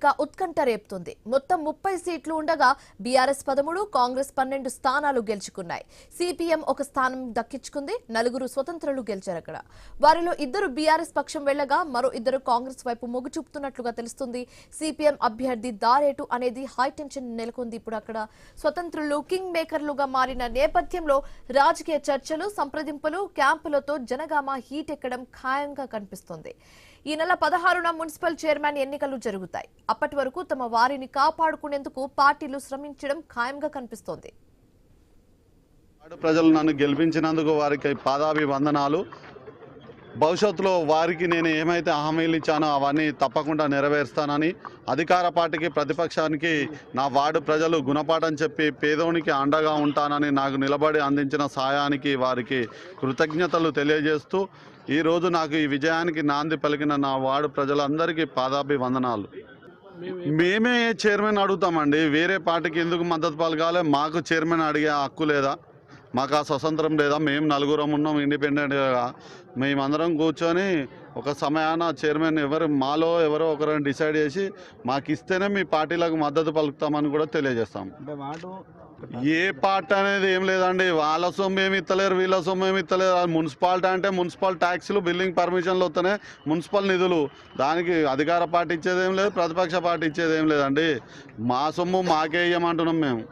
ఎన్నిక ఉత్కంఠ రేపుతుంది. మొత్తం 30 సీట్లు ఉండగా బీఆర్ఎస్ 13, కాంగ్రెస్ 12 స్థానాలు గెలుచుకున్నాయి. సిపిఎం ఒక స్థానం దక్కించుకుంది. 4 స్వతంత్రులు గెలిచారు. అక్కడ వారిలో 2 బీఆర్ఎస్ పక్షం వెళ్లగా మరో 2 కాంగ్రెస్ వైపు మొగ్గు చూపుతున్నట్లుగా తెలుస్తుంది. సిపిఎం అభ్యర్థి దారేటు అనేది హైటెన్షన్ నెలకొంది. ఇప్పుడు అక్కడ స్వతంత్రులు కింగ్ మేకర్లుగా మారిన నేపథ్యంలో రాజకీయ చర్చలు, సంప్రదింపులు, క్యాంపులతో జనగామ హీట్ ఎక్కడం ఖాయంగా కనిపిస్తుంది. ఈ నెల 16న మున్సిపల్ చైర్మన్ ఎన్నికలు జరుగుతాయి. అప్పటి వరకు తమ వారిని కాపాడుకునేందుకు పార్టీలు శ్రమించడం ఖాయంగా కనిపిస్తోంది. ప్రజలు నన్ను గెలిపించినందుకు వారికి పాదాభివందనాలు. భవిష్యత్తులో వారికి నేను ఏమైతే హామీలు ఇచ్చానో అవన్నీ తప్పకుండా నెరవేరుస్తానని, అధికార పార్టీకి ప్రతిపక్షానికి నా వార్డు ప్రజలు గుణపాఠం చెప్పి పేదోనికి అండగా ఉంటానని నాకు నిలబడి అందించిన సాయానికి వారికి కృతజ్ఞతలు తెలియజేస్తూ ఈరోజు నాకు ఈ విజయానికి నాంది పలికిన నా వార్డు ప్రజలందరికీ పాదాభివందనాలు. మేమే చైర్మన్ అడుగుతామండి, వేరే పార్టీకి ఎందుకు మద్దతు పలకాలి? మాకు చైర్మన్ అడిగే హక్కు లేదా? మాకు ఆ స్వతంత్రం లేదా? మేము 4 ఉన్నాం ఇండిపెండెంట్గా. మేమందరం కూర్చొని ఒక సమయాన చైర్మన్ మాలో ఎవరో ఒకరిని డిసైడ్ చేసి మాకు ఇస్తేనే మీ పార్టీలకు మద్దతు పలుకుతామని కూడా తెలియజేస్తాం. ఏ పార్టీ అనేది ఏం లేదండి. వాళ్ళ సొమ్ము ఏమి ఇస్తలేరు, వీళ్ళ సొమ్ము ఏమి ఇస్తలేరు. మున్సిపాలిటీ అంటే మున్సిపల్ ట్యాక్స్లు, బిల్డింగ్ పర్మిషన్లు వస్తేనే మున్సిపల్ నిధులు. దానికి అధికార పార్టీ ఇచ్చేది ఏం లేదు, ప్రతిపక్ష పార్టీ ఇచ్చేది ఏం లేదండి. మా సొమ్ము మాకే ఇవ్వమంటున్నాం మేము.